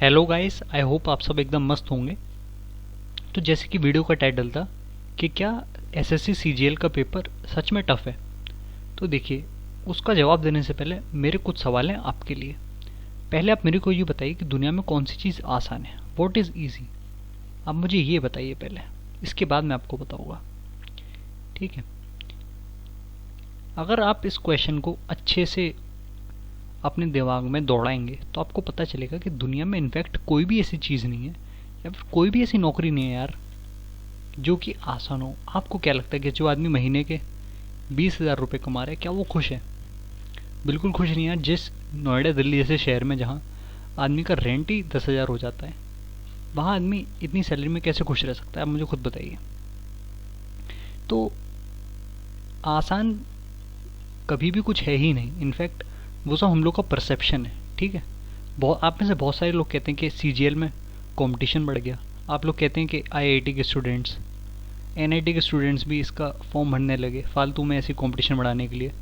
Hello guys, I hope आप सब एकदम मस्त होंगे। तो जैसे कि वीडियो का टाइटल था कि क्या एसएससी सीजीएल का पेपर सच में टफ है, तो देखिए उसका जवाब देने से पहले मेरे कुछ सवाल हैं आपके लिए। पहले आप मेरे को ये बताइए कि दुनिया में कौन सी चीज़ आसान है, व्हाट इज़ ईजी। आप मुझे ये बताइए पहले, इसके बाद मैं आपको बताऊँगा, ठीक है। अगर आप इस क्वेश्चन को अच्छे से अपने दिमाग में दौड़ाएंगे तो आपको पता चलेगा कि दुनिया में इनफैक्ट कोई भी ऐसी चीज़ नहीं है या फिर कोई भी ऐसी नौकरी नहीं है यार जो कि आसान हो। आपको क्या लगता है कि जो आदमी महीने के 20,000 रुपये कमा रहा है, क्या वो खुश है? बिल्कुल खुश नहीं यार। जिस नोएडा दिल्ली जैसे शहर में जहाँ आदमी का रेंट ही 10,000 हो जाता है, वहाँ आदमी इतनी सैलरी में कैसे खुश रह सकता है? आप मुझे खुद बताइए। तो आसान कभी भी कुछ है ही नहीं। इनफैक्ट वो सब हम लोग का परसेप्शन है, ठीक है। बहुत आप में से बहुत सारे लोग कहते हैं कि सीजीएल में कंपटीशन बढ़ गया। आप लोग कहते हैं कि आईआईटी के स्टूडेंट्स, एनआईटी के स्टूडेंट्स भी इसका फॉर्म भरने लगे फालतू में ऐसी कंपटीशन बढ़ाने के लिए,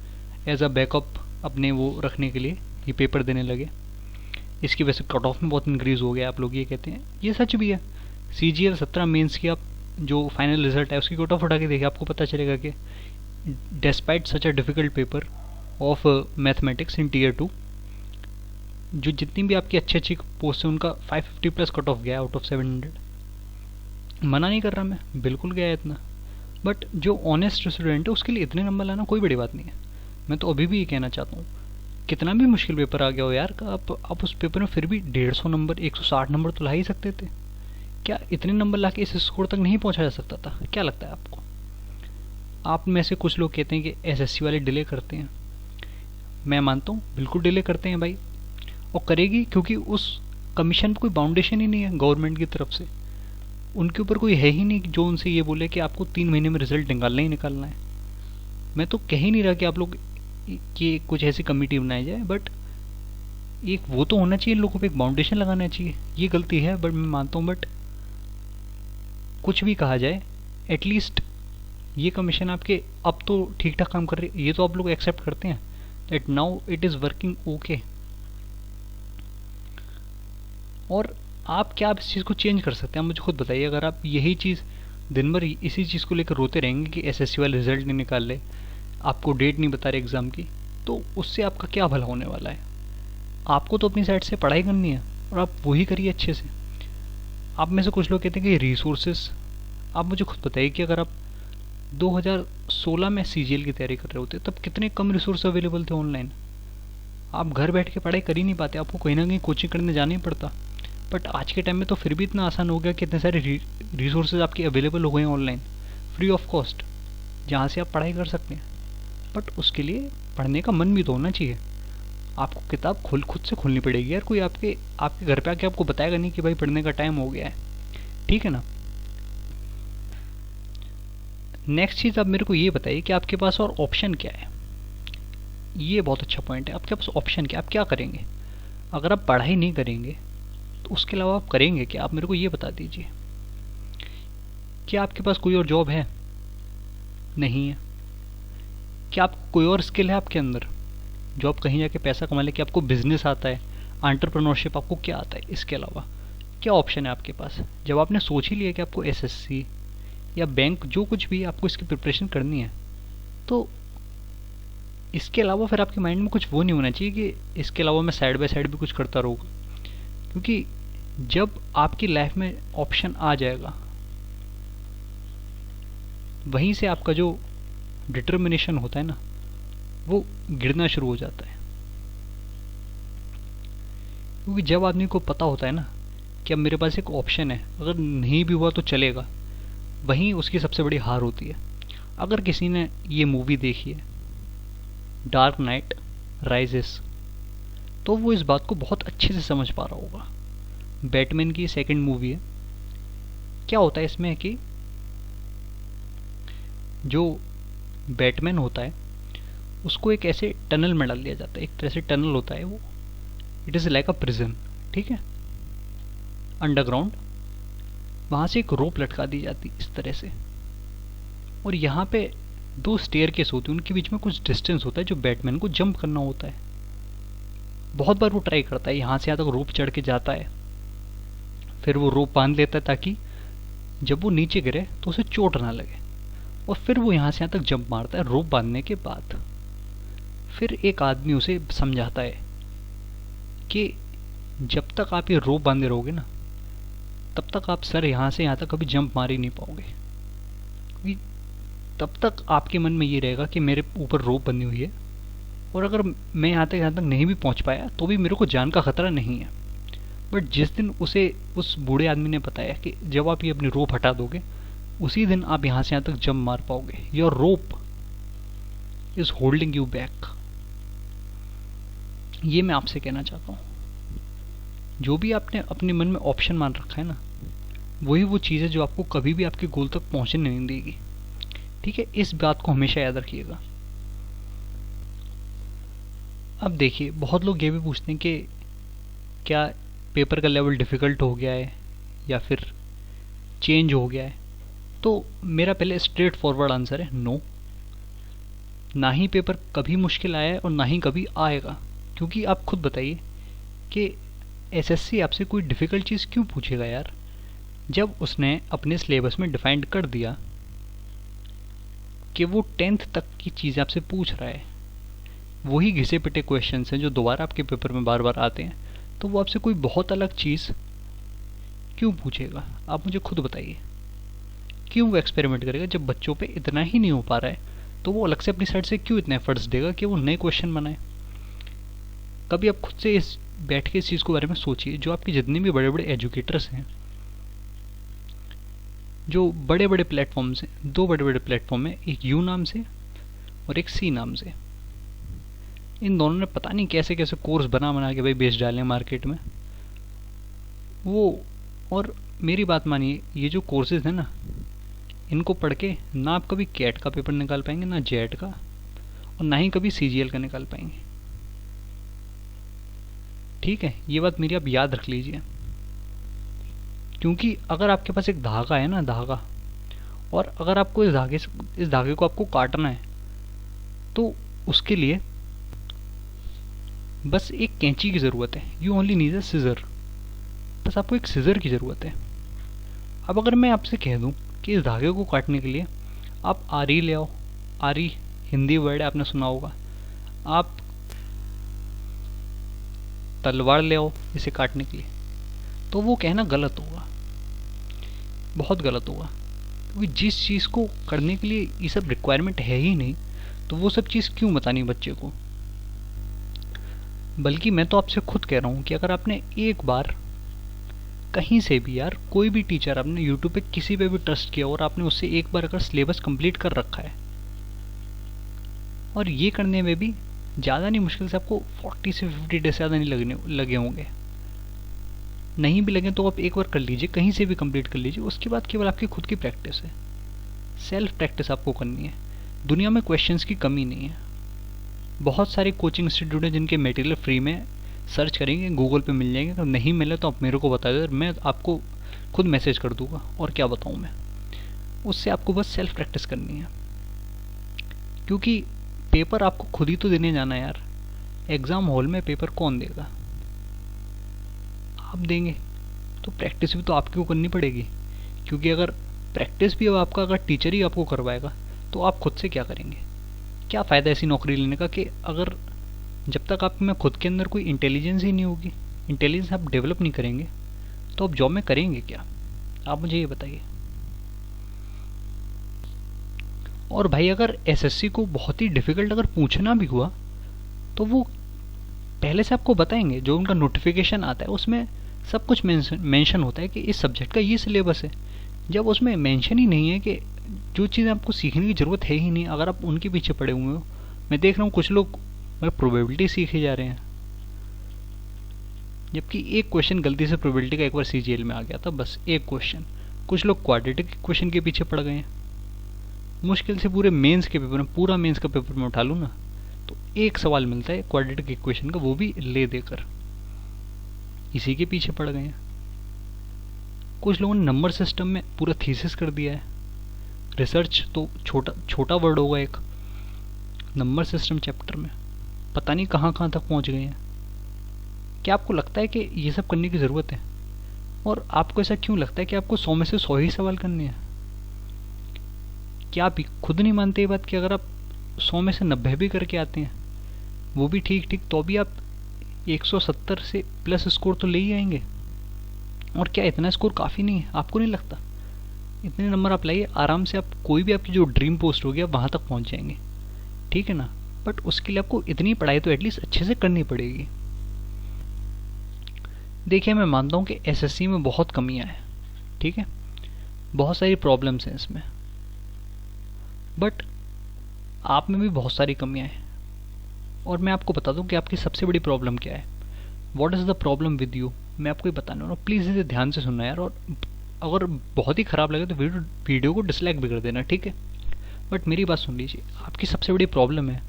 एज अ बैकअप अपने वो रखने के लिए ये पेपर देने लगे। इसकी वजह से कट ऑफ में बहुत इंक्रीज़ हो गया, आप लोग ये कहते हैं। ये सच भी है। सीजीएल 17 मेंस की आप जो फाइनल रिजल्ट है उसकी कट ऑफ उठा के देखिए, आपको पता चलेगा कि despite such a difficult paper of mathematics in tier 2, जो जितनी भी आपकी अच्छी अच्छी पोस्ट है उनका 550 प्लस कट ऑफ गया आउट ऑफ 700। मना नहीं कर रहा मैं, बिल्कुल गया है इतना। बट जो ऑनेस्ट स्टूडेंट है उसके लिए इतने नंबर लाना कोई बड़ी बात नहीं है। मैं तो अभी भी ये कहना चाहता हूँ, कितना भी मुश्किल पेपर आ गया हो यार, आप उस पेपर में फिर भी 150 नंबर 160 नंबर तो ला ही सकते थे। क्या इतने नंबर ला के इस स्कोर तक नहीं पहुँचा जा सकता था? क्या लगता है आपको? आप में से कुछ लोग कहते हैं कि एसएससी वाले डिले करते हैं। मैं मानता हूँ बिल्कुल डिले करते हैं भाई, और करेगी, क्योंकि उस कमीशन पर कोई बाउंडेशन ही नहीं है गवर्नमेंट की तरफ से। उनके ऊपर कोई है ही नहीं जो उनसे ये बोले कि आपको 3 महीने में रिजल्ट निकालना ही निकालना है। मैं तो कह ही नहीं रहा कि आप लोग कि कुछ ऐसी कमेटी बनाई जाए, बट एक वो तो होना चाहिए, लोगों पे एक बाउंडेशन लगाना चाहिए। ये गलती है बट मैं मानता हूँ, बट कुछ भी कहा जाए एटलीस्ट ये कमीशन आपके अब तो ठीक ठाक काम कर रही है, ये तो आप लोग एक्सेप्ट करते हैं that now it is working okay. और आप क्या आप इस चीज़ को चेंज कर सकते हैं? आप मुझे खुद बताइए। अगर आप यही चीज़ दिन भर इसी चीज़ को लेकर रोते रहेंगे कि एसएससी वाले रिजल्ट नहीं निकाल रहे, आपको डेट नहीं बता रहे एग्ज़ाम की, तो उससे आपका क्या भला होने वाला है? आपको तो अपनी साइड से पढ़ाई करनी है और आप वही करिए अच्छे से। आप में से कुछ लोग कहते हैं कि रिसोर्सेज, आप मुझे खुद बताइए कि अगर आप 2016 में सीजीएल की तैयारी कर रहे होते तब कितने कम रिसोर्स अवेलेबल थे ऑनलाइन। आप घर बैठ के पढ़ाई कर ही नहीं पाते, आपको कहीं ना कहीं कोचिंग करने जाना ही पड़ता। बट आज के टाइम में तो फिर भी इतना आसान हो गया कि इतने सारे रिसोर्सेज आपके अवेलेबल हो गए हैं ऑनलाइन, फ्री ऑफ कॉस्ट, जहाँ से आप पढ़ाई कर सकते हैं। बट उसके लिए पढ़ने का मन भी तो होना चाहिए। आपको किताब खुद से खोलनी पड़ेगी यार। कोई आपके आपके घर पे आके आपको बताएगा नहीं कि भाई पढ़ने का टाइम हो गया है, ठीक है ना। नेक्स्ट चीज़ आप मेरे को ये बताइए कि आपके पास और ऑप्शन क्या है। ये बहुत अच्छा पॉइंट है, आपके पास ऑप्शन क्या, आप क्या करेंगे? अगर आप पढ़ाई नहीं करेंगे तो उसके अलावा आप करेंगे क्या? आप मेरे को ये बता दीजिए। क्या आपके पास कोई और जॉब है? नहीं है। क्या आपको कोई और स्किल है आपके अंदर जो आप कहीं जाके पैसा कमा ले? कि आपको बिजनेस आता है, एंटरप्रेन्योरशिप, आपको क्या आता है? इसके अलावा क्या ऑप्शन है आपके पास? जब आपने सोच ही लिया कि आपको एसएससी या बैंक जो कुछ भी आपको इसकी प्रिपरेशन करनी है, तो इसके अलावा फिर आपके माइंड में कुछ वो नहीं होना चाहिए कि इसके अलावा मैं साइड बाय साइड भी कुछ करता रहूँगा। क्योंकि जब आपकी लाइफ में ऑप्शन आ जाएगा, वहीं से आपका जो डिटर्मिनेशन होता है ना, वो गिरना शुरू हो जाता है। क्योंकि जब आदमी को पता होता है ना कि अब मेरे पास एक ऑप्शन है, अगर नहीं भी हुआ तो चलेगा, वहीं उसकी सबसे बड़ी हार होती है। अगर किसी ने ये मूवी देखी है डार्क नाइट राइजेस, तो वो इस बात को बहुत अच्छे से समझ पा रहा होगा। बैटमैन की सेकंड मूवी है। क्या होता है इसमें कि जो बैटमैन होता है उसको एक ऐसे टनल में डाल दिया जाता है। एक तरह से टनल होता है वो, it is like a prison, ठीक है, अंडरग्राउंड। वहाँ से एक रोप लटका दी जाती इस तरह से, और यहाँ पे 2 स्टेयरकेस होती है, उनके बीच में कुछ डिस्टेंस होता है जो बैटमैन को जंप करना होता है। बहुत बार वो ट्राई करता है, यहाँ से यहाँ तक रोप चढ़ के जाता है, फिर वो रोप बांध लेता है ताकि जब वो नीचे गिरे तो उसे चोट ना लगे, और फिर वो यहाँ से यहाँ तक जंप मारता है रोप बांधने के बाद। फिर एक आदमी उसे समझाता है कि जब तक आप ये रोप बांधे रहोगे ना, तब तक आप सर यहाँ से यहाँ तक कभी जंप मार ही नहीं पाओगे, क्योंकि तब तक आपके मन में ये रहेगा कि मेरे ऊपर रोप बंधी हुई है, और अगर मैं यहाँ तक नहीं भी पहुँच पाया तो भी मेरे को जान का खतरा नहीं है। बट जिस दिन उसे उस बूढ़े आदमी ने बताया कि जब आप ये अपनी रोप हटा दोगे, उसी दिन आप यहाँ से यहाँ तक जंप मार पाओगे। Your rope is holding you back. ये मैं आपसे कहना चाहता हूँ। जो भी आपने अपने मन में ऑप्शन मान रखा है ना, वही वो चीज़ है जो आपको कभी भी आपके गोल तक पहुंचने नहीं देगी। ठीक है, इस बात को हमेशा याद रखिएगा। अब देखिए, बहुत लोग ये भी पूछते हैं कि क्या पेपर का लेवल डिफ़िकल्ट हो गया है या फिर चेंज हो गया है। तो मेरा पहले स्ट्रेट फॉरवर्ड आंसर है नो। ना ही पेपर कभी मुश्किल आया है और ना ही कभी आएगा, क्योंकि आप खुद बताइए कि एसएससी आपसे कोई डिफ़िकल्ट चीज़ क्यों पूछेगा यार, जब उसने अपने सिलेबस में डिफाइंड कर दिया कि वो 10th तक की चीज़ आपसे पूछ रहा है। वही घिसे पिटे क्वेश्चंस हैं जो दोबारा आपके पेपर में बार बार आते हैं, तो वो आपसे कोई बहुत अलग चीज़ क्यों पूछेगा? आप मुझे खुद बताइए, क्यों वो एक्सपेरिमेंट करेगा? जब बच्चों पे इतना ही नहीं हो पा रहा है तो वो अलग से अपनी साइड से क्यों इतने एफर्ट्स देगा कि वो नए क्वेश्चन बनाए? कभी आप खुद से बैठ के इस चीज़ के बारे में सोचिए। जो आपके जितने भी बड़े बड़े एजुकेटर्स हैं, जो बड़े बड़े प्लेटफॉर्म्स हैं, दो बड़े बड़े प्लेटफॉर्म हैं, एक यू नाम से और एक सी नाम से। इन दोनों ने पता नहीं कैसे कैसे कोर्स बना के भाई बेच डाले मार्केट में वो। और मेरी बात मानिए, ये जो कोर्सेज हैं ना, इनको पढ़ के ना आप कभी कैट का पेपर निकाल पाएंगे, ना जेट का, और ना ही कभी सीजीएल का निकाल पाएंगे। ठीक है, ये बात मेरी आप याद रख लीजिए। क्योंकि अगर आपके पास एक धागा है ना, धागा, और अगर आपको इस धागे को आपको काटना है, तो उसके लिए बस एक कैंची की ज़रूरत है। You only need a seizure. बस आपको एक सीजर की ज़रूरत है। अब अगर मैं आपसे कह दूं कि इस धागे को काटने के लिए आप आरी ले आओ, आरी हिंदी वर्ड है, आपने सुना होगा। आप तलवार ले आओ इसे काटने के लिए, तो वो कहना गलत होगा, बहुत गलत होगा। क्योंकि जिस चीज़ को करने के लिए ये सब रिक्वायरमेंट है ही नहीं, तो वो सब चीज़ क्यों बतानी बच्चे को? बल्कि मैं तो आपसे खुद कह रहा हूँ कि अगर आपने एक बार कहीं से भी यार, कोई भी टीचर, आपने यूट्यूब पे किसी पे भी ट्रस्ट किया और आपने उससे एक बार अगर सिलेबस कंप्लीट कर रखा है, और ये करने में भी ज़्यादा नहीं, मुश्किल से आपको 40 से 50 डेज ज़्यादा नहीं लगे होंगे। नहीं भी लगे तो आप एक बार कर लीजिए, कहीं से भी कंप्लीट कर लीजिए। उसके बाद केवल आपकी खुद की प्रैक्टिस है, सेल्फ प्रैक्टिस आपको करनी है। दुनिया में क्वेश्चंस की कमी नहीं है। बहुत सारे कोचिंग इंस्टीट्यूट हैं जिनके मटेरियल फ्री में सर्च करेंगे, गूगल पे मिल जाएंगे। अगर नहीं मिले तो आप मेरे को बता दो, मैं आपको खुद मैसेज कर दूंगा। और क्या बताऊँ मैं, उससे आपको बस सेल्फ प्रैक्टिस करनी है। क्योंकि पेपर आपको खुद ही तो देने जाना है यार। एग्ज़ाम हॉल में पेपर कौन देगा? आप देंगे, तो प्रैक्टिस भी तो आपको करनी पड़ेगी। क्योंकि अगर प्रैक्टिस भी आपका अगर टीचर ही आपको करवाएगा, तो आप खुद से क्या करेंगे? क्या फ़ायदा ऐसी नौकरी लेने का कि अगर जब तक आप में खुद के अंदर कोई इंटेलिजेंस ही नहीं होगी, इंटेलिजेंस आप डेवलप नहीं करेंगे, तो आप जॉब में करेंगे क्या? आप मुझे ये बताइए। और भाई, अगर एसएससी को बहुत ही डिफ़िकल्ट अगर पूछना भी हुआ, तो वो पहले से आपको बताएंगे। जो उनका नोटिफिकेशन आता है उसमें सब कुछ मेंशन होता है कि इस सब्जेक्ट का ये सिलेबस है। जब उसमें मेंशन ही नहीं है कि जो चीज़ें आपको सीखने की ज़रूरत है ही नहीं, अगर आप उनके पीछे पड़े हुए हो। मैं देख रहा हूँ कुछ लोग प्रोबेबिलिटी सीखे जा रहे हैं, जबकि एक क्वेश्चन गलती से प्रोबेबिलिटी का एक बार सीजीएल में आ गया था, बस एक क्वेश्चन। कुछ लोग क्वाड्रेटिक क्वेश्चन के पीछे पड़ गए हैं। मुश्किल से पूरे मेंस के पेपर में, पूरा मेंस का पेपर में उठा लूँ ना, तो एक सवाल मिलता है क्वाड्रेटिक इक्वेशन का, वो भी ले देकर। इसी के पीछे पड़ गए हैं। कुछ लोगों ने नंबर सिस्टम में पूरा थीसिस कर दिया है। रिसर्च तो छोटा वर्ड होगा एक, नंबर सिस्टम चैप्टर में पता नहीं कहाँ कहाँ तक पहुँच गए हैं। क्या आपको लगता है कि ये सब करने की ज़रूरत है? और आपको ऐसा क्यों लगता है कि आपको 100 में से 100 ही सवाल करने हैं? क्या आप खुद नहीं मानते ये बात कि अगर आप 100 में से 90 भी करके आते हैं, वो भी ठीक ठीक, तो भी आप 170 से प्लस स्कोर तो ले ही आएंगे? और क्या इतना स्कोर काफ़ी नहीं है? आपको नहीं लगता? इतने नंबर आप लाइए, आराम से आप कोई भी आपकी जो ड्रीम पोस्ट होगी आप वहाँ तक पहुँच जाएंगे, ठीक है ना? बट उसके लिए आपको इतनी पढ़ाई तो एटलीस्ट अच्छे से करनी पड़ेगी। देखिए, मैं मानता हूँ कि एसएससी में बहुत कमियाँ हैं, ठीक है, बहुत सारी प्रॉब्लम्स हैं इसमें, बट आप में भी बहुत सारी कमियाँ हैं। और मैं आपको बता दूँ कि आपकी सबसे बड़ी प्रॉब्लम क्या है। What is the problem with you, मैं आपको ये बताने वाला हूँ। प्लीज़ इसे ध्यान से सुनना यार, और अगर बहुत ही ख़राब लगे तो वीडियो को डिसलाइक भी कर देना, ठीक है? बट मेरी बात सुन लीजिए, आपकी सबसे बड़ी प्रॉब्लम है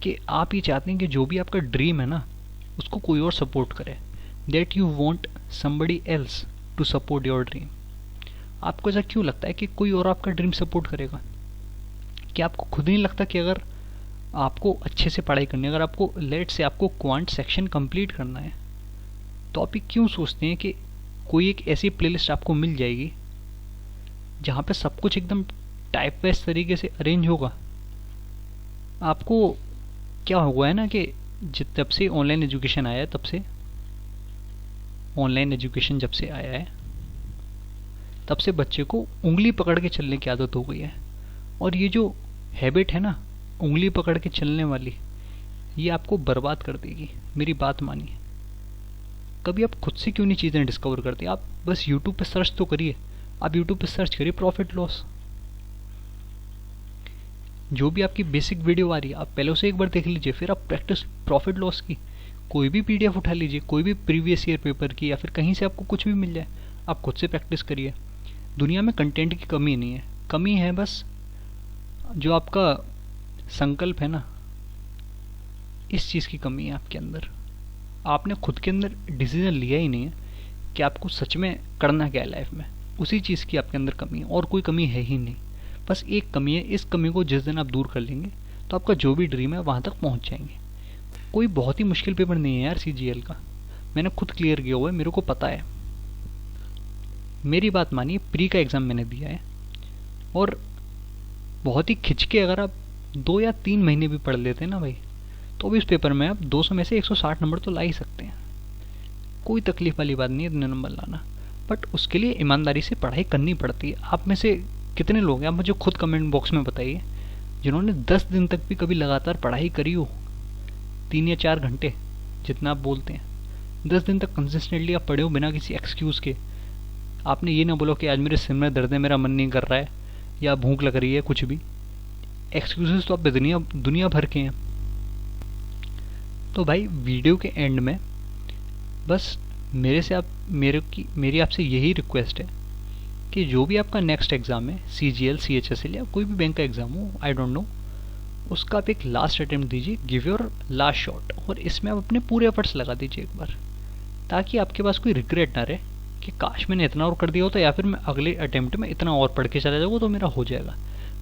कि आप ये चाहते हैं कि जो भी आपका ड्रीम है ना, उसको कोई और सपोर्ट करे, that you want somebody else to support your dream. आपको ऐसा क्यों लगता है कि कोई और आपका ड्रीम सपोर्ट करेगा? क्या आपको खुद नहीं लगता कि अगर आपको अच्छे से पढ़ाई करनी है, अगर आपको लेट से आपको क्वांट सेक्शन कंप्लीट करना है, तो आप ये क्यों सोचते हैं कि कोई एक ऐसी प्लेलिस्ट आपको मिल जाएगी जहाँ पे सब कुछ एकदम टाइप वाइज तरीके से अरेंज होगा? आपको क्या हुआ है ना कि जब से ऑनलाइन एजुकेशन आया है, तब से ऑनलाइन एजुकेशन जब से आया है, तब से बच्चे को उंगली पकड़ के चलने की आदत हो गई है। और ये जो हैबिट है ना उंगली पकड़ के चलने वाली, ये आपको बर्बाद कर देगी। मेरी बात मानिए। कभी आप खुद से क्यों नहीं चीज़ें डिस्कवर करते? आप बस यूट्यूब पे सर्च तो करिए। आप यूट्यूब पे सर्च करिए प्रॉफिट लॉस, जो भी आपकी बेसिक वीडियो आ रही है आप पहले उसे एक बार देख लीजिए, फिर आप प्रैक्टिस प्रॉफिट लॉस की कोई भी पीडीएफ उठा लीजिए, कोई भी प्रीवियस ईयर पेपर की, या फिर कहीं से आपको कुछ भी मिल जाए, आप खुद से प्रैक्टिस करिए। दुनिया में कंटेंट की कमी नहीं है, कमी है बस जो आपका संकल्प है ना, इस चीज़ की कमी है आपके अंदर। आपने खुद के अंदर डिसीजन लिया ही नहीं है कि आपको सच में करना क्या है लाइफ में, उसी चीज़ की आपके अंदर कमी है, और कोई कमी है ही नहीं। बस एक कमी है, इस कमी को जिस दिन आप दूर कर लेंगे तो आपका जो भी ड्रीम है वहाँ तक पहुँच जाएंगे। कोई बहुत ही मुश्किल पेपर नहीं है यार सीजीएल का, मैंने खुद क्लियर किया हुआ है, मेरे को पता है। मेरी बात मानिए, प्री का एग्ज़ाम मैंने दिया है, और बहुत ही खिंच के अगर आप 2 या 3 महीने भी पढ़ लेते हैं ना भाई, तो भी इस पेपर में आप 200 में से 160 नंबर तो ला ही सकते हैं। कोई तकलीफ वाली बात नहीं है इतने नंबर लाना, बट उसके लिए ईमानदारी से पढ़ाई करनी पड़ती है। आप में से कितने लोग हैं, आप मुझे खुद कमेंट बॉक्स में बताइए, जिन्होंने 10 दिन तक भी कभी लगातार पढ़ाई करी हो, 3 या 4 घंटे जितना आप बोलते हैं, 10 दिन तक कंसिस्टेंटली आप पढ़े हो बिना किसी एक्सक्यूज़ के। आपने ये ना बोलो कि आज मेरे सिर में दर्द है, मेरा मन नहीं कर रहा है, या भूख लग रही है, कुछ भी। एक्सक्यूजेस तो आप दुनिया भर के हैं। तो भाई वीडियो के एंड में बस मेरी आपसे यही रिक्वेस्ट है कि जो भी आपका नेक्स्ट एग्ज़ाम है, सीजीएल, सीएचएसएल या कोई भी बैंक का एग्ज़ाम हो, आई डोंट नो, उसका आप एक लास्ट अटेम्प्ट दीजिए, गिव योर लास्ट शॉट, और इसमें आप अपने पूरे एफर्ट्स लगा दीजिए एक बार, ताकि आपके पास कोई रिग्रेट ना रहे कि काश मैंने इतना और कर दिया होता, या फिर मैं अगले अटेम्प्ट में इतना और पढ़ के चला जाऊँगा तो मेरा हो जाएगा।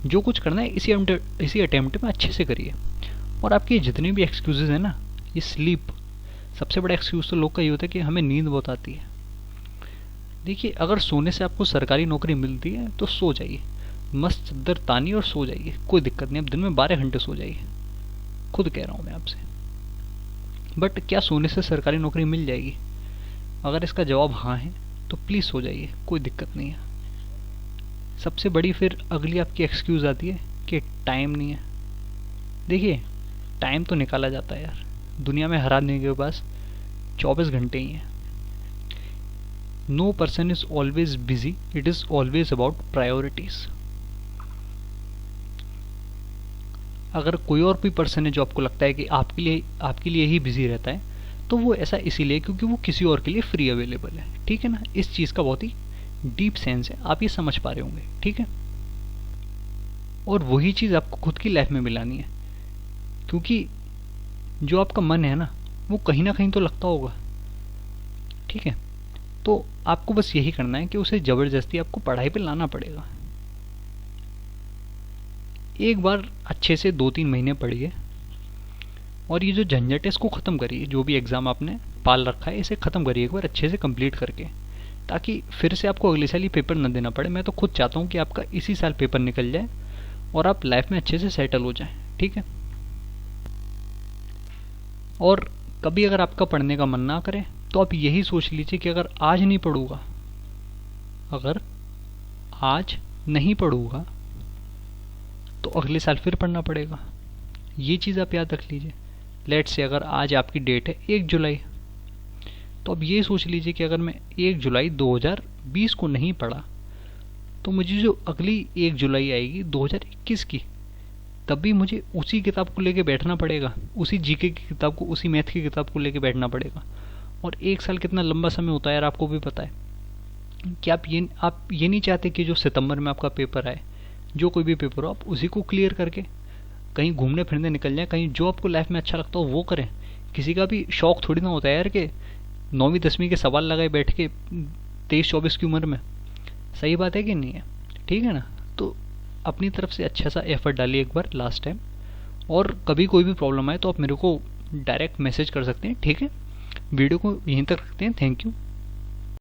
जो कुछ करना है इसी अटेम्प्ट में अच्छे से करिए। और आपके जितने भी एक्सक्यूज़ेज़ हैं ना, ये स्लीप, सबसे बड़ा एक्सक्यूज़ तो लोग का ये होता है कि हमें नींद बहुत आती है। देखिए, अगर सोने से आपको सरकारी नौकरी मिलती है तो सो जाइए, मस्त चद्दर तानिए और सो जाइए, कोई दिक्कत नहीं। अब दिन में 12 घंटे सो जाइए, खुद कह रहा हूँ मैं आपसे। बट क्या सोने से सरकारी नौकरी मिल जाएगी? अगर इसका जवाब हाँ है तो प्लीज़ सो जाइए, कोई दिक्कत नहीं है। सबसे बड़ी फिर अगली आपकी एक्सक्यूज़ आती है कि टाइम नहीं है। देखिए, टाइम तो निकाला जाता है यार, दुनिया में हर आदमी के पास 24 घंटे ही हैं। No person is always busy, it is always about priorities. अगर कोई और भी पर्सन है जो आपको लगता है कि आपके लिए ही बिजी रहता है, तो वो ऐसा इसीलिए क्योंकि वो किसी और के लिए फ्री अवेलेबल है, ठीक है ना? इस चीज़ का बहुत ही डीप सेंस है, आप ये समझ पा रहे होंगे, ठीक है? और वही चीज़ आपको खुद की लाइफ में मिलानी है, क्योंकि जो आपका मन है ना, वो कहीं ना कहीं तो लगता होगा, ठीक है? तो आपको बस यही करना है कि उसे ज़बरदस्ती आपको पढ़ाई पे लाना पड़ेगा। एक बार अच्छे से 2-3 महीने पढ़िए, और ये जो झंझट है इसको ख़त्म करिए। जो भी एग्ज़ाम आपने पाल रखा है इसे ख़त्म करिए एक बार अच्छे से कंप्लीट करके। ताकि फिर से आपको अगले साल ये पेपर न देना पड़े। मैं तो खुद चाहता हूँ कि आपका इसी साल पेपर निकल जाए और आप लाइफ में अच्छे से सेटल हो जाएं, ठीक है। और कभी अगर आपका पढ़ने का मन ना करे तो आप यही सोच लीजिए कि अगर आज नहीं पढ़ूंगा, अगर आज नहीं पढ़ूंगा तो अगले साल फिर पढ़ना पड़ेगा। ये चीज़ आप याद रख लीजिए। लेट्स से अगर आज आपकी डेट है 1 जुलाई, तो अब ये सोच लीजिए कि अगर मैं 1 जुलाई 2020 को नहीं पढ़ा तो मुझे जो अगली 1 जुलाई आएगी 2021 की, तब भी मुझे उसी किताब को लेके बैठना पड़ेगा, उसी जीके की किताब को, उसी मैथ की किताब को लेके बैठना पड़ेगा। और 1 साल कितना लंबा समय होता है यार, आपको भी पता है कि आप ये नहीं चाहते कि जो सितंबर में आपका पेपर आए, जो कोई भी पेपर हो, आप उसी को क्लियर करके कहीं घूमने फिरने निकल जाएं, कहीं जो आपको लाइफ में अच्छा लगता हो वो करें। किसी का भी शौक थोड़ी ना होता है यार कि 9वीं 10वीं के सवाल लगाए बैठ के 23-24 की उम्र में। सही बात है कि नहीं है, ठीक है ना। तो अपनी तरफ से अच्छा सा एफर्ट डालिए एक बार लास्ट टाइम, और कभी कोई भी प्रॉब्लम आए तो आप मेरे को डायरेक्ट मैसेज कर सकते हैं, ठीक है। वीडियो को यहीं तक रखते हैं, थैंक यू।